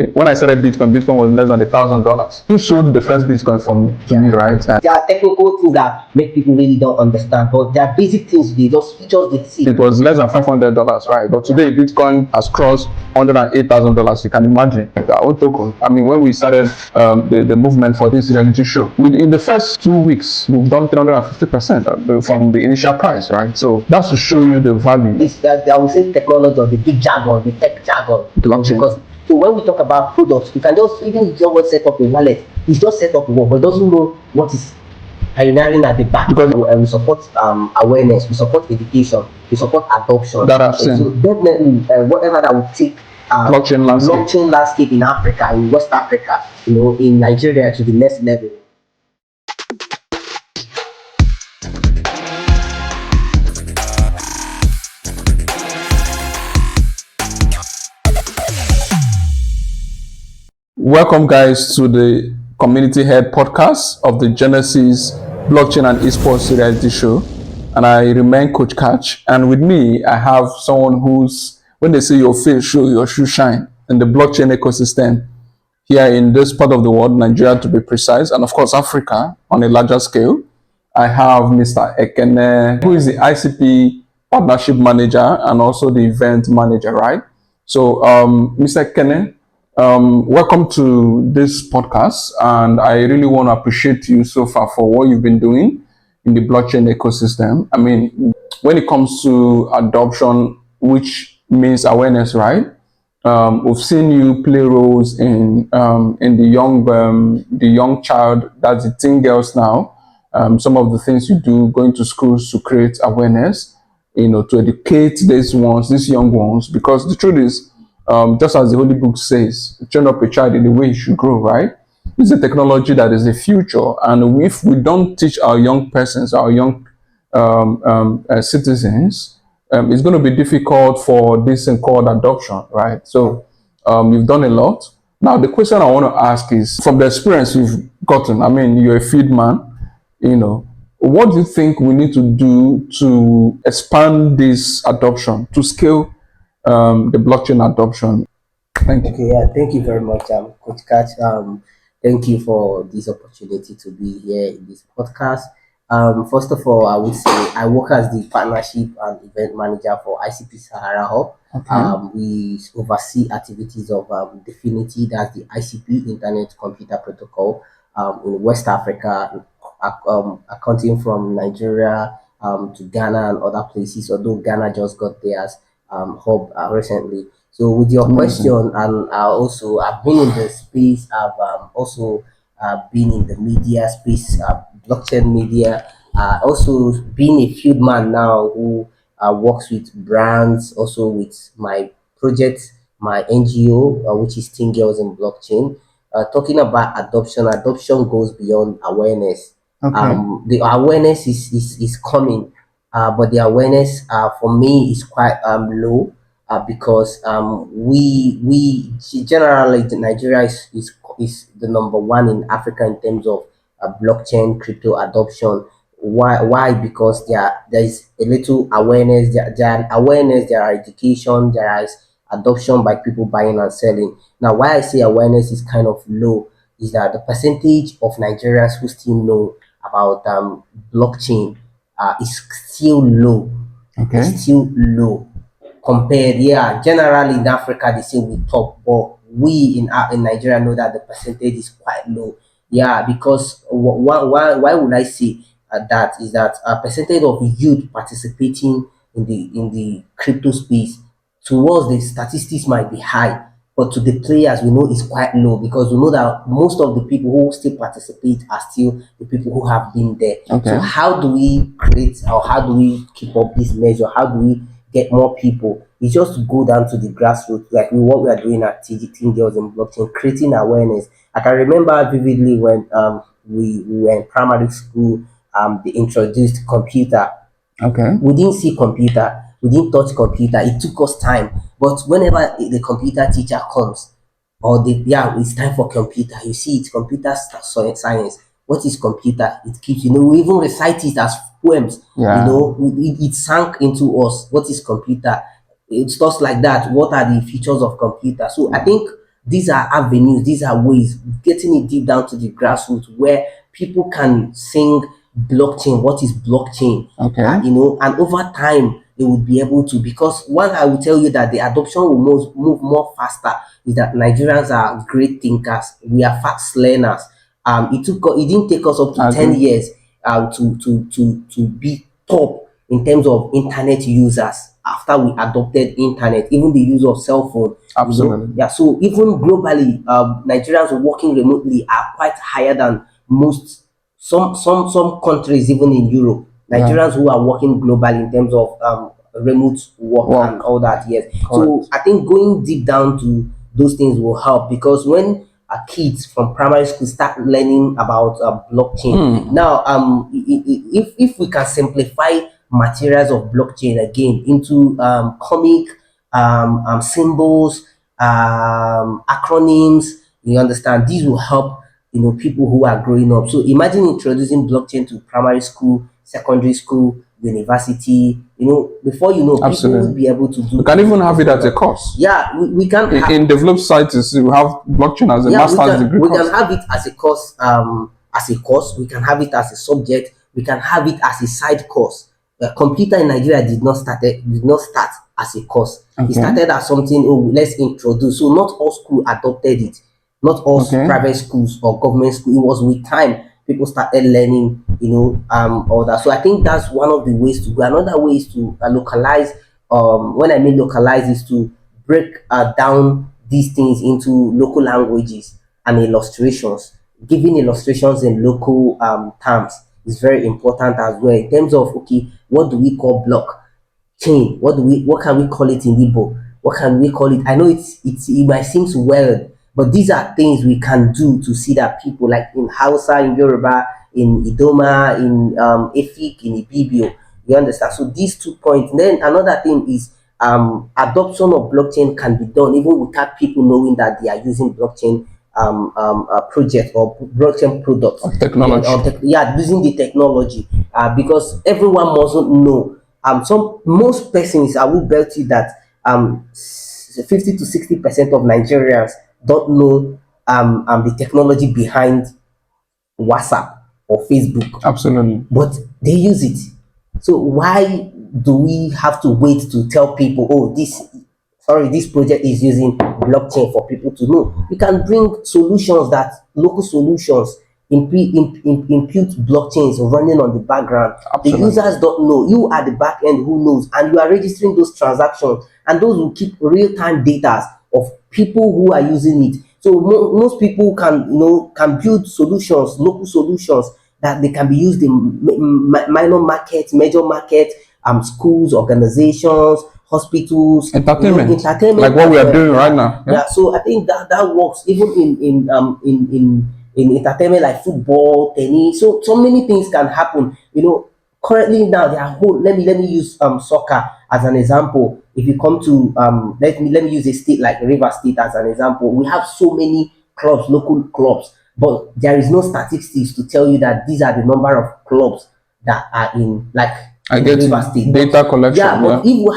When I started Bitcoin was less than $1,000. You sold the first Bitcoin to me, right? And there are technical things that make people really don't understand, but there are basic things they just features they see. it was less than $500, right? But today Bitcoin has crossed $108,000. You can imagine. I mean, when we started the movement for this reality show, in the first 2 weeks, we've done 350% from the initial price, right? So that's to show you the value. It's that I would say technology or the big jargon, the tech jargon. Because so when we talk about products, you can just even just set up a wallet. It's just set up a wallet, but doesn't know what is pioneering at the back. Because we support awareness, we support education, we support adoption. That I've seen. So definitely whatever that will take blockchain landscape in Africa, in West Africa, in Nigeria to the next level. Welcome, guys, to the Community Head podcast of the Genesis Blockchain and Esports reality show. And I remain Coach Catch. And with me, I have someone who's, when they say your face show, your shoe shine in the blockchain ecosystem here in this part of the world, Nigeria to be precise, and of course, Africa on a larger scale. I have Mr. Ekene, who is the ICP Partnership Manager and also the Event Manager, right? So, Mr. Ekene, welcome to this podcast, and I really want to appreciate you so far for what you've been doing in the blockchain ecosystem. I mean, when it comes to adoption, which means awareness, right? We've seen you play roles in the young child, that's the teen girls now. Some of the things you do, going to schools to create awareness, to educate these young ones, because the truth is, just as the Holy Book says, train up a child in the way he should grow, right? It's a technology that is the future. And if we don't teach our young persons, our young citizens, it's going to be difficult for this thing called adoption, right? So you've done a lot. Now, the question I want to ask is, from the experience you've gotten, I mean, you're a field man, what do you think we need to do to expand this adoption, to scale the blockchain adoption? Thank you. Okay, yeah, thank you very much, Coach Catch. Thank you for this opportunity to be here in this podcast. First of all, I would say I work as the partnership and event manager for ICP Sahara Hub. Okay. We oversee activities of Definity, that's the ICP Internet Computer Protocol in West Africa, accounting from Nigeria to Ghana and other places, although Ghana just got theirs hub recently. So with your question, and I've been in the space, I've also been in the media space, blockchain media, also being a field man now who works with brands, also with my project, my NGO, which is Teen Girls in Blockchain. Talking about adoption goes beyond awareness. Okay. The awareness is coming, but the awareness for me is quite low. Because we generally Nigeria is the number one in Africa in terms of blockchain crypto adoption. Why? Because there is a little awareness. There are awareness. There are education. There is adoption by people buying and selling. Now, why I say awareness is kind of low is that the percentage of Nigerians who still know about blockchain is still low. Okay. It's still low compared. Yeah, generally in Africa they say we top, but we in Nigeria know that the percentage is quite low. Yeah, because why would I say that is that a percentage of youth participating in the crypto space, towards the statistics might be high, but to the players we know it's quite low, because we know that most of the people who still participate are still the people who have been there. Okay. So how do we create, or how do we keep up this measure? How do we get more people? It's just to go down to the grassroots, like what we are doing at Teen Girls in Blockchain, creating awareness. I can remember vividly when we were in primary school, they introduced computer. Okay. We didn't see computer, we didn't touch computer. It took us time, but whenever the computer teacher comes, or it's time for computer, you see it's computer science. What is computer? It keeps, we even recite it as poems. Yeah. It sank into us. What is computer? It's just like that. What are the features of computer? So I think these are avenues, these are ways, getting it deep down to the grassroots where people can sing blockchain, what is blockchain, Okay. and over time they would be able to, because one, I will tell you that the adoption will move more faster, is that Nigerians are great thinkers, we are fast learners. It didn't take us up to I 10 agree. years to be top in terms of internet users after we adopted internet, even the use of cell phone. Absolutely. Yeah, so even globally, Nigerians working remotely are quite higher than most, some countries, even in Europe. Yeah. Nigerians who are working globally in terms of remote work and Work. all that. Yes. So Correct. I think going deep down to those things will help, because when kids from primary school start learning about blockchain now, if we can simplify materials of blockchain again into comic symbols, acronyms, you understand, these will help people who are growing up. So imagine introducing blockchain to primary school, secondary school, university. Before you know, people will Absolutely. be able to We do can even have it as a everything. course. Yeah, we can In developed sites, we have blockchain as a yeah, master's degree we can course. have it as a course, we can have it as a subject, we can have it as a side course. Computer in Nigeria did not start as a course. It Okay. started as something, oh, let's introduce. So not all school adopted it, not all Okay. private schools or government school. It was with time people started learning, all that. So I think that's one of the ways to go. Another way is to localize. When I mean localize, is to break down these things into local languages and illustrations. Giving illustrations in local terms is very important as well, in terms of, okay, what do we call block chain? What can we call it in Igbo? What can we call it? I know it might seem weird, but these are things we can do to see that people, like in Hausa, in Yoruba, in Idoma, in Efik, in Ibibio, you understand. So these 2 points. Then another thing is adoption of blockchain can be done even without people knowing that they are using blockchain project or blockchain products. Technology. Yeah, using the technology, because everyone mustn't know. Some most persons, I will bet you that 50 to 60% of Nigerians don't know the technology behind WhatsApp or Facebook, Absolutely. but they use it. So why do we have to wait to tell people, oh, this project is using blockchain for people to know? We can bring solutions, that local solutions, impute blockchains running on the background. The Absolutely. users don't know. You are the back end who knows, and you are registering those transactions, and those will keep real-time data of people who are using it. So most people can build solutions, local solutions, that they can be used in minor markets, major markets, schools, organizations, hospitals, Entertainment. entertainment, Like what as we are well. doing right Yeah, now. yeah. So I think that works even in entertainment, like football, tennis. So many things can happen. Currently now there are whole. Let me use soccer as an example. If you come to let me use a state like River State as an example. We have so many clubs, local clubs, but there is no statistics to tell you that these are the number of clubs that are in, like, I in get River it. State. Data collection. Yeah, but Yeah. if we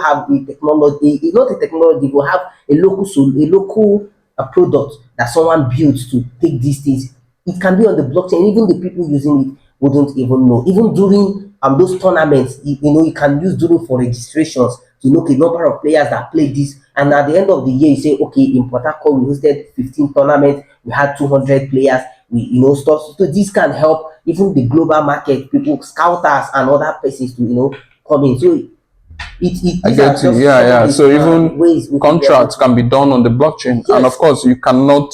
have the technology, not a technology, if we have a local product that someone builds to take these things, it can be on the blockchain. Even the people using it wouldn't even know. Even during those tournaments, you can use during for registrations to know the number of players that play this. And at the end of the year, you say, okay, in Port Harcourt, we hosted 15 tournaments, we had 200 players, stuff. So this can help even the global market, people, scouters, and other persons to come in. So I these are get you. just Yeah, some of yeah. the So even ways we could be able contracts to. can be done on the blockchain, and of Yes, course, you cannot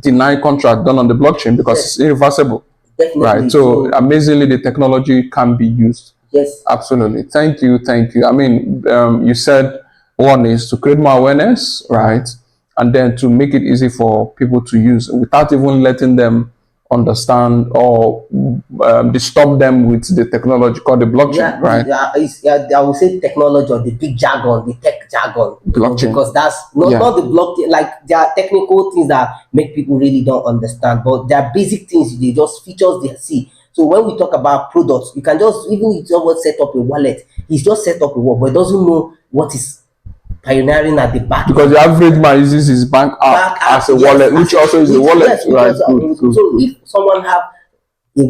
deny contract done on the blockchain because yes, it's irreversible, right? definitely. So So amazingly, the technology can be used. yes, Absolutely. Thank you. Thank you. I mean, you said one is to create more awareness, right? And then to make it easy for people to use without even letting them understand or disturb them with the technology called the blockchain, yeah, right? I would say technology, or the big jargon, the tech jargon, Blockchain. because that's not Yeah. the blockchain. Like, there are technical things that make people really don't understand, but there are basic things, they just features they see. So when we talk about products, you can just, even if someone set up a wallet, he's just set up a wallet, but he doesn't know what is pioneering at the back because end. the average man uses his bank app as a wallet, which also is a wallet, yes, right? because, so if someone have a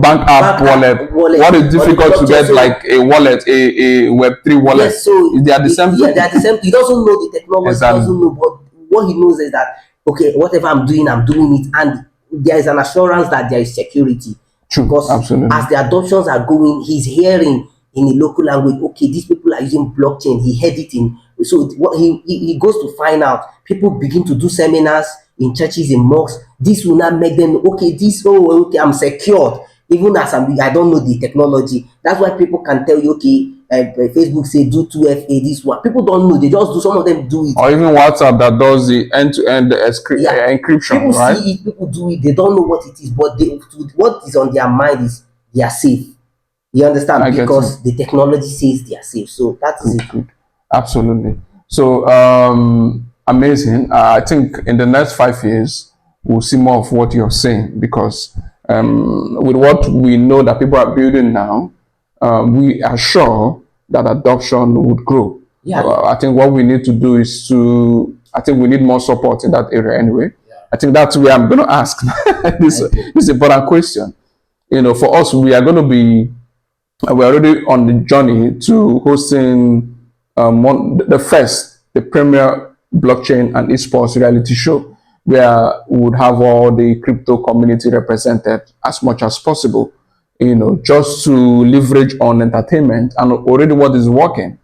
bank app wallet. What is difficult to get like a wallet, a Web3 wallet? Yes, so they are the same. Yeah, they are the same. He doesn't know the technology. Exactly. Doesn't know, but what he knows is that okay, whatever I'm doing it, and there is an assurance that there is security. True, because absolutely. As the adoptions are going, he's hearing in a local language. Okay, these people are using blockchain. He heard it in. So what he goes to find out. People begin to do seminars in churches, in mosques. This will not make them okay. Okay, I'm secured. Even as I don't know the technology. That's why people can tell you, okay, Facebook say do 2FA this one. People don't know. They just do. Some of them do it. Or even WhatsApp that does the end-to-end encryption, people right? see it. People do it. They don't know what it is, but what is on their mind is they are safe. You understand? Because the technology says they are safe. So that is it. Good. Absolutely. So amazing. I think in the next 5 years we'll see more of what you're saying, because with what we know that people are building now, we are sure that adoption would grow. Yeah. I think what we need to do is I think we need more support in that area anyway. Yeah. I think that's where I'm going to ask this important question. For us, we are going to be, we're already on the journey to hosting the premier blockchain and esports reality show, where we would have all the crypto community represented as much as possible, just to leverage on entertainment and already what is working,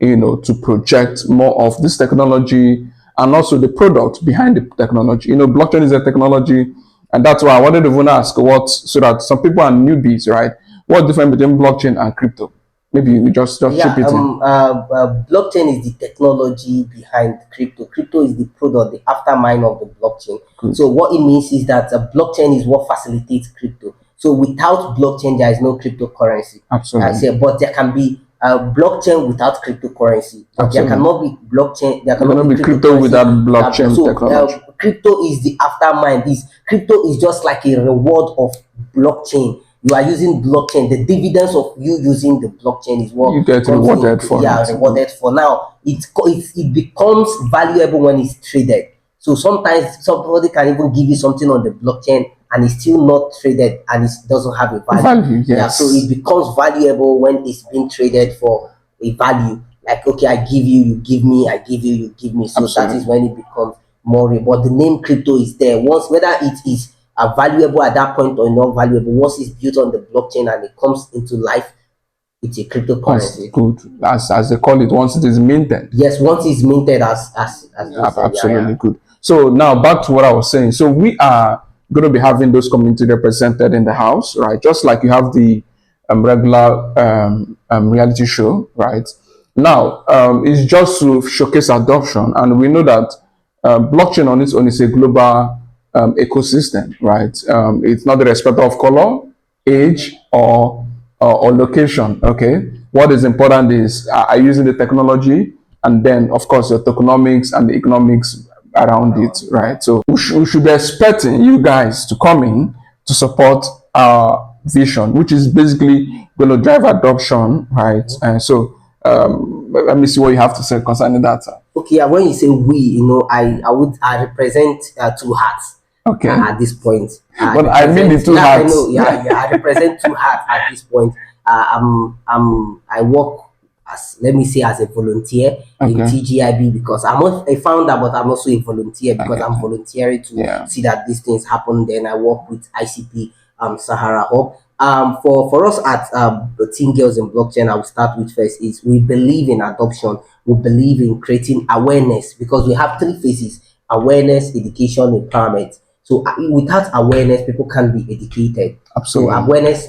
to project more of this technology and also the product behind the technology. Blockchain is a technology, and that's why I wanted to even ask so that some people are newbies, right? What's the difference between blockchain and crypto? Maybe you just chip it in. Blockchain is the technology behind crypto. Crypto is the product, the aftermind of the blockchain. Good. So what it means is that blockchain is what facilitates crypto. So without blockchain, there is no cryptocurrency. Absolutely. But there can be blockchain without cryptocurrency. But there cannot be blockchain. There cannot be crypto without blockchain technology. Crypto is the aftermind. Crypto is just like a reward of blockchain. You are using blockchain. The dividends of you using the blockchain is what you get rewarded for. Yeah, rewarded for. Now it becomes valuable when it's traded. So sometimes somebody can even give you something on the blockchain and it's still not traded and it doesn't have a value. Yes. Yeah, so it becomes valuable when it's being traded for a value. Like, okay, I give you, you give me, I give you, you give me. So Absolutely. That is when it becomes more. But the name crypto is there. Once, whether it is valuable at that point or not valuable, once it's built on the blockchain and it comes into life, it's a cryptocurrency. Good, as they call it, once it is minted. Yes, once it's minted as absolutely. Good. So now back to what I was saying. So we are going to be having those community represented in the house, right? Just like you have the regular reality show, right? Now it's just to showcase adoption, and we know that blockchain on its own is a global ecosystem, right? It's not the respect of color, age, or location. Okay, what is important is using the technology, and then of course the tokenomics and the economics around it, right? So we should be expecting you guys to come in to support our vision, which is basically going to drive adoption, right? And so let me see what you have to say concerning that. Okay, when you say we, I represent two hats. Okay. At this point, but I mean the two hats. I represent two hats at this point. I work as, let me say, as a volunteer in TGIB, because I'm not a founder, but I'm also a volunteer because I'm volunteering to see that these things happen. Then I work with ICP Sahara Hub. For us at the Teen Girls in Blockchain, I will start with first is we believe in adoption. We believe in creating awareness, because we have three phases: awareness, education, empowerment. So without awareness, people can't be educated. Absolutely. So awareness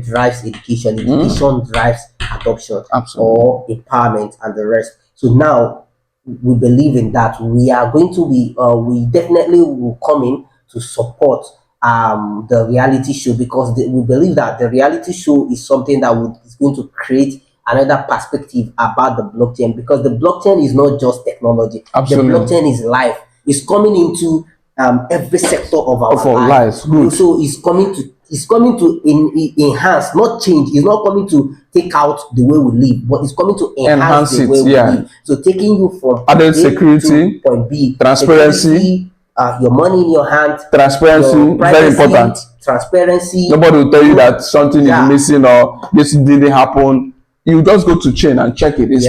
drives education. Education drives adoption. Absolutely. Or empowerment and the rest. So now we believe in that. We are going to be, we definitely will come in to support the reality show, because we believe that the reality show is something that is going to create another perspective about the blockchain, because the blockchain is not just technology. Absolutely. The blockchain is life. It's coming into every sector of our lives. Good. So it's coming to it's coming to enhance, not change. It's not coming to take out the way we live, but it's coming to enhance the way we live. So taking you from added A security, to point B, transparency, your money in your hand, transparency, your privacy, very important. transparency. Nobody will tell you that something is missing or this didn't happen. You just go to chain and check it. It's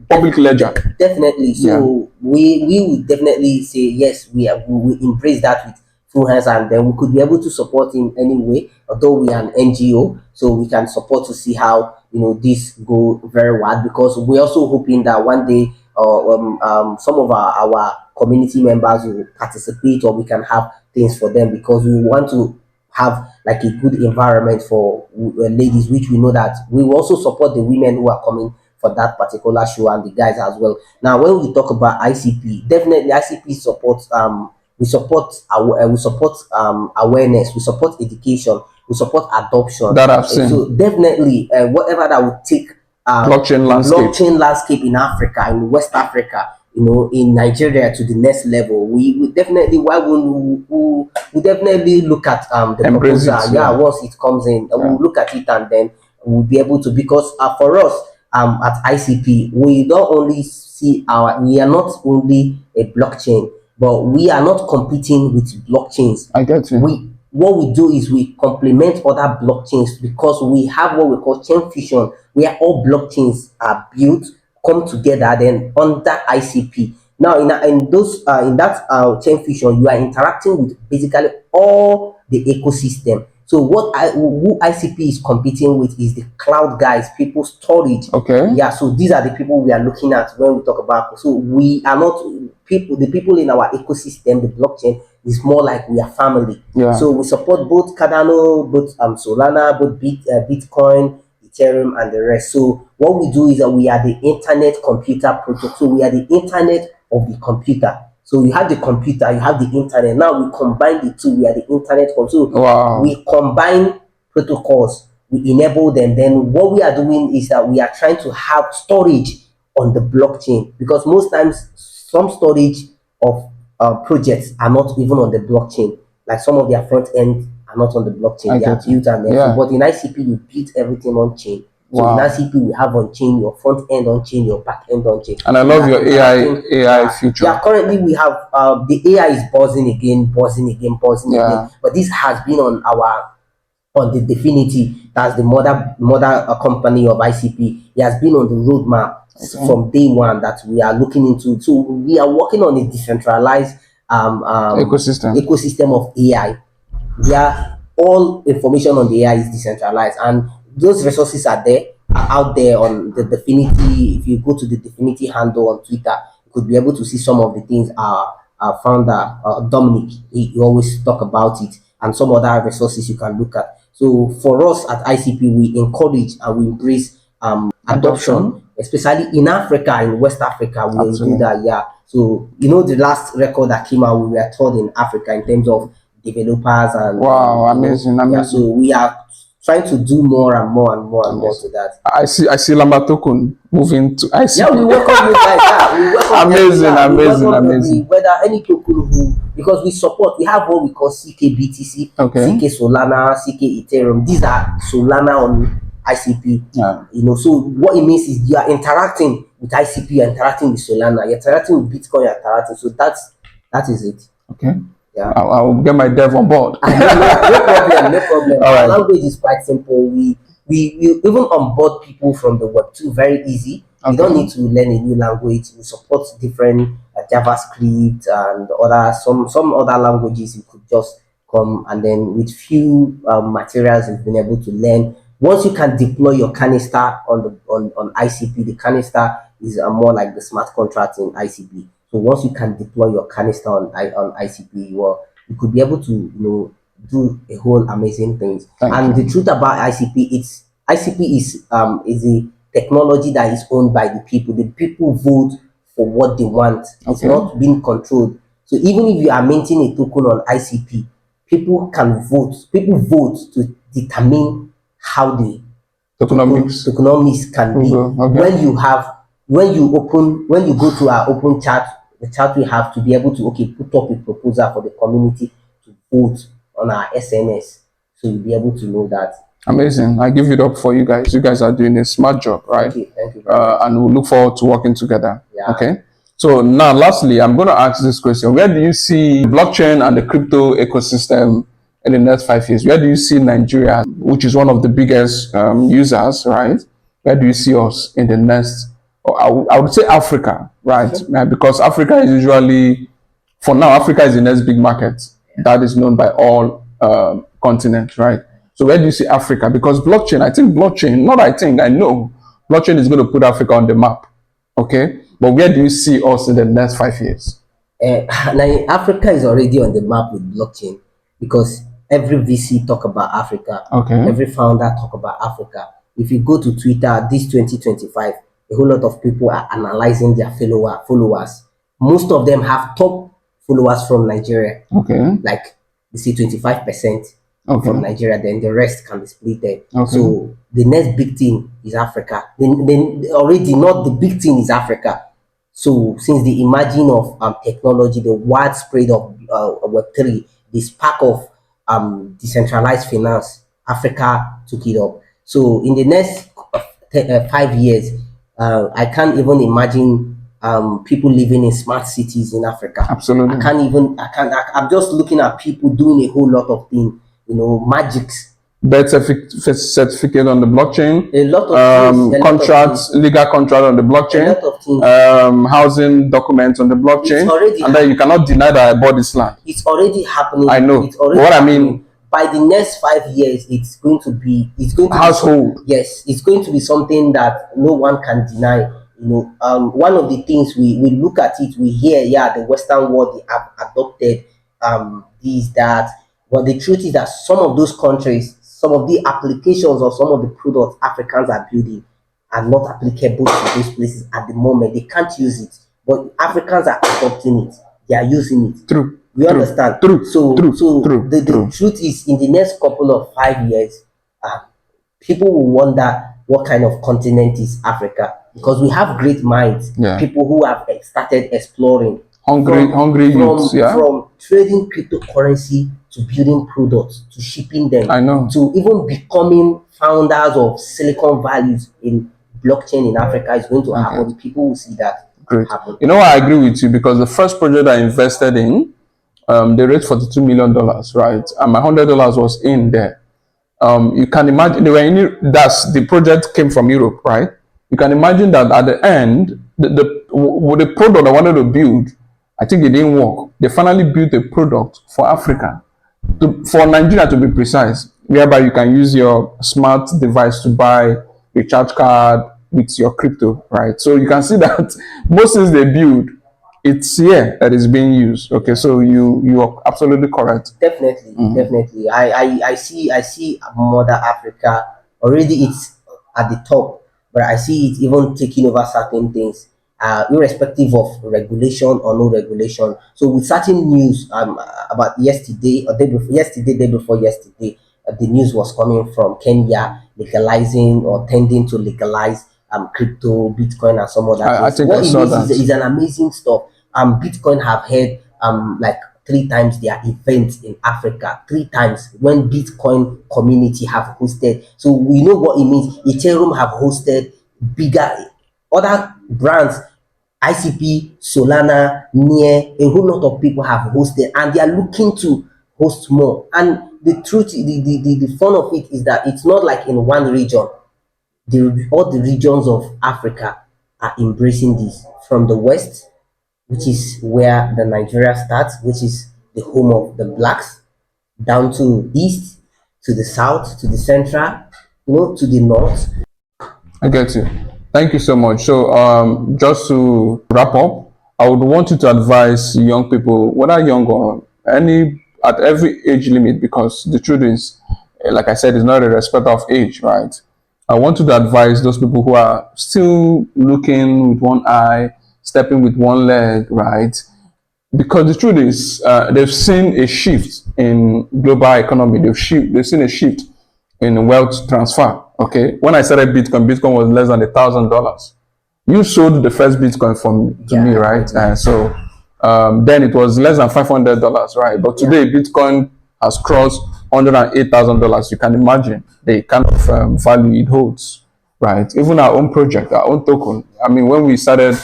public ledger. Definitely. So we would definitely say yes. We embrace that with full hands, and then we could be able to support in any way. Although we are an NGO, so we can support to see how this go very well, because we're also hoping that one day some of our community members will participate, or we can have things for them, because we want to have like a good environment for ladies, which we know that we will also support the women who are coming for that particular show, and the guys as well. Now, when we talk about ICP, definitely ICP supports we support awareness, we support education, we support adoption. That I've seen. So definitely whatever that would take blockchain landscape in Africa, in West Africa, in Nigeria to the next level. We definitely, why wouldn't we definitely look at the proposal. Once it comes in, we'll look at it, and then we'll be able to, because for us at ICP, we don't only we are not only a blockchain, but we are not competing with blockchains. I get you. What we do is we complement other blockchains, because we have what we call chain fusion, where all blockchains are built, come together, then under ICP. Now, in that chain fusion, you are interacting with basically all the ecosystem. So who ICP is competing with is the cloud guys, people storage. Okay. Yeah. So these are the people we are looking at when we talk about. So we are not people. The people in our ecosystem, the blockchain, is more like we are family. Yeah. So we support both Cardano, both Solana, both Bitcoin, Ethereum, and the rest. So what we do is that we are the internet computer project. So we are the internet of the computer. So you have the computer, you have the internet. Now we combine the two. We are the internet. So we combine protocols, we enable them. Then what we are doing is that we are trying to have storage on the blockchain, because most times some storage of projects are not even on the blockchain. Like some of their front end are not on the blockchain. They are built and everything. But in ICP, we built everything on chain. So in ICP, we have on chain, your front end on chain, your back end on chain. And I love your AI future. Yeah, currently we have the AI is buzzing again. But this has been on the Definity, that's the mother company of ICP. It has been on the roadmap from day one that we are looking into. So we are working on a decentralized ecosystem of AI, where all information on the AI is decentralized, and those resources are out there on the Definity. If you go to the Definity handle on Twitter, you could be able to see some of the things our founder Dominic, he always talk about it, and some other resources you can look at. So for us at ICP, we encourage and we embrace adoption, especially in Africa, in West Africa. We will do that. Yeah. So the last record that came out, we were third in Africa in terms of developers, and amazing. Yeah, so we are trying to do more and more and more and more to that. I see Lamba Token moving to ICP. Yeah, we welcome you guys. Yeah, we welcome amazing. Whether any token because we have what we call CK BTC, CK Solana, CK Ethereum. These are Solana on ICP. Yeah. So what it means is you are interacting with ICP, you're interacting with Solana, you're interacting with Bitcoin, you're interacting. So that is it. Okay. Yeah. I'll get my dev on board. No problem. Our language is quite simple. We even onboard people from the Web2 very easy. You don't need to learn a new language. We support different JavaScript and some other languages. You could just come, and then with few materials you've been able to learn. Once you can deploy your canister on ICP, the canister is more like the smart contract in ICP. So once you can deploy your canister on ICP, you could be able to do a whole amazing things. The truth about ICP, ICP is a technology that is owned by the people. The people vote for what they want. It's not being controlled. So even if you are minting a token on ICP, people can vote. People vote to determine how the tokenomics can be. When you go to our open chat, the chat we have to be able to put up a proposal for the community to vote on our SNS. So you'll be able to know that. Amazing. I give it up for you guys. You guys are doing a smart job, right? Thank you very much. And we look forward to working together. Yeah. Okay. So now, lastly, I'm going to ask this question: where do you see blockchain and the crypto ecosystem in the next 5 years? Where do you see Nigeria, which is one of the biggest users, right? Where do you see us in the next? Or I would say Africa, right? Sure. Because Africa is usually, for now, Africa is the next big market that is known by all continents, right? So where do you see Africa? Because blockchain, I know blockchain is going to put Africa on the map. Okay. But where do you see us in the next 5 years? Now, Africa is already on the map with blockchain because every VC talk about Africa. Okay. Every founder talk about Africa. If you go to Twitter, this 2025, a whole lot of people are analyzing their followers. Most of them have top followers from Nigeria. Okay. Like they say 25%. Okay. From Nigeria, then the rest can be split there. Okay. So the next big thing is Africa. Then already not the big thing is Africa. So since the emerging of technology, the widespread of Web3, the spark of decentralized finance, Africa took it up. So in the next 5 years, I can't even imagine people living in smart cities in Africa. Absolutely. I'm just looking at people doing a whole lot of things, magics. Birth certificate on the blockchain. A lot of things. Contracts, legal contract on the blockchain. A lot of things. Housing documents on the blockchain. And then you cannot deny that I bought this land. It's already happening. I know. It's already what happening. I mean. By the next 5 years, it's going to be household. Yes, it's going to be something that no one can deny. One of the things we look at it, we hear, the Western world, they have adopted this, that. But the truth is that some of those countries, some of the applications or some of the products Africans are building are not applicable to those places at the moment. They can't use it. But Africans are adopting it. They are using it. True. You understand? True. So the truth is, in the next couple of 5 years, people will wonder what kind of continent is Africa, because we have great minds. People who have started exploring. Hungry youths, from trading cryptocurrency to building products to shipping them. I know. To even becoming founders of Silicon Valleys in blockchain in Africa is going to happen. People will see that happen. You know, I agree with you, because the first project I invested in, they raised $42 million, right? And my $100 was in there. You can imagine the project came from Europe, right? You can imagine that at the end, the product I wanted to build, I think it didn't work. They finally built a product for Africa, for Nigeria to be precise, whereby you can use your smart device to buy a charge card with your crypto, right? So you can see that most things they build, it's here that is being used. Okay, so you are absolutely correct. Definitely. I see Mother Africa already. It's at the top, but I see it even taking over certain things, irrespective of regulation or no regulation. So with certain news about yesterday or day before yesterday, the news was coming from Kenya legalizing or tending to legalize crypto, Bitcoin, and some other things. I think I saw that. Is an amazing stuff. Bitcoin have had like 3 times their events in Africa, 3 times when Bitcoin community have hosted. So we know what it means. Ethereum have hosted bigger other brands. ICP, Solana, Near, a whole lot of people have hosted, and they are looking to host more. And the truth, the fun of it is that it's not like in one region. All the regions of Africa are embracing this, from the west, which is where the Nigeria starts, which is the home of the blacks, down to east, to the south, to the central, to the north. I get you. Thank you so much. So just to wrap up, I would want you to advise young people, whether young or at every age limit, because the truth is, like I said, it's not a respect of age, right? I want you to advise those people who are still looking with one eye, stepping with one leg, right? Because the truth is, they've seen a shift in global economy. They've seen a shift in wealth transfer. Okay, when I started Bitcoin was less than $1,000. You sold the first Bitcoin to me, right? And so then it was less than $500, right? But today Bitcoin has crossed $108,000. You can imagine the kind of value it holds, right? Even our own project, our own token. I mean, when we started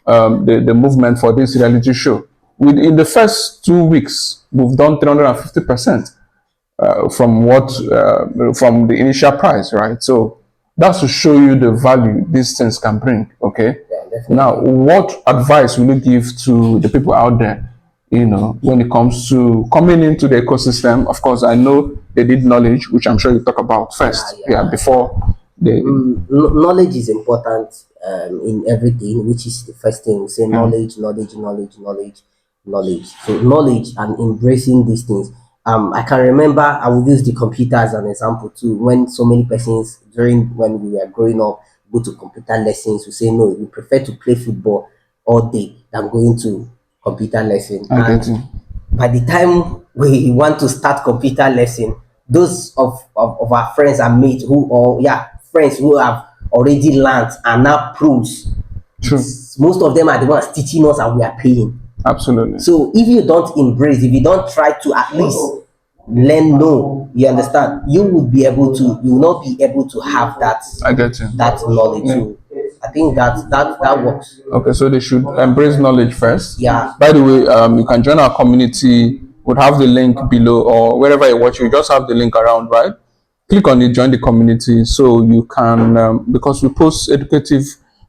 the movement for this reality show, in the first 2 weeks, we've done 350% from the initial price, right? So that's to show you the value these things can bring. Okay. Yeah, Now, what advice will you give to the people out there? When it comes to coming into the ecosystem, of course, I know they need knowledge, which I'm sure you talk about first. Yeah, before they. Knowledge is important in everything, which is the first thing. We say knowledge, knowledge, knowledge, knowledge, knowledge. So knowledge and embracing these things. I can remember I would use the computer as an example too. When so many persons during when we were growing up go to computer lessons, we say no, we prefer to play football all day than going to computer lesson. I get And you. by the time we want to start computer lesson, those of our friends and mates friends who have already learned are now pros. True. Most of them are the ones teaching us and we are paying. Absolutely. So if you don't embrace, if you don't try to at least learn, no, you understand, you will not be able to have that. I get you. That knowledge. Yeah. So I think that works. Okay, so they should embrace knowledge first. Yeah. By the way, you can join our community. We'll have the link below, or wherever you watch, you just have the link around, right? Click on it, join the community, so you can, because we post educative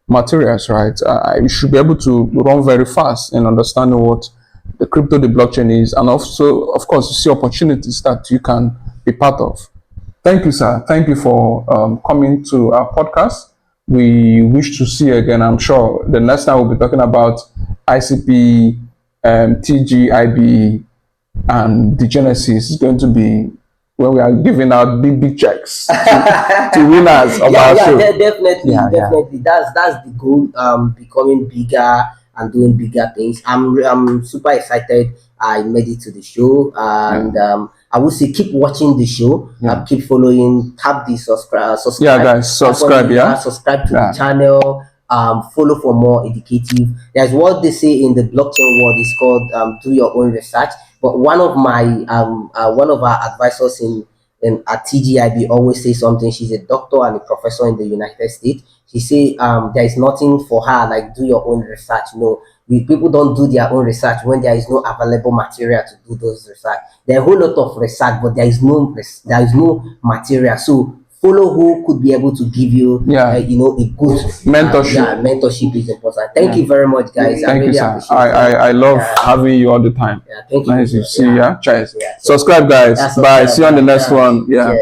materials, right? You should be able to run very fast in understanding what the blockchain is, and also, of course, you see opportunities that you can be part of. Thank you, sir. Thank you for coming to our podcast. We wish to see you again. I'm sure the next time we'll be talking about ICP, TGIB, and the Genesis is going to be when we are giving out big checks to winners of our show. Definitely. That's the goal. Becoming bigger and doing bigger things. I'm super excited. I made it to the show, and I would say keep watching the show. Keep following. Tap the subscribe. Yeah, guys, subscribe. Subscribe to the channel. Follow for more educative. There's what they say in the blockchain world is called do your own research. But one of our advisors in at TGIB always say something. She's a doctor and a professor in the United States. She say there is nothing for her like do your own research. No, people don't do their own research when there is no available material to do those research. There are a whole lot of research, but there is no material. So follow who could be able to give you, a good mentorship. Mentorship is important. Thank you very much, guys. Thank you, sir. I love having you all the time. Thank you. Nice to see you. Cheers. Subscribe, guys. Bye. See you on the next one. Yeah.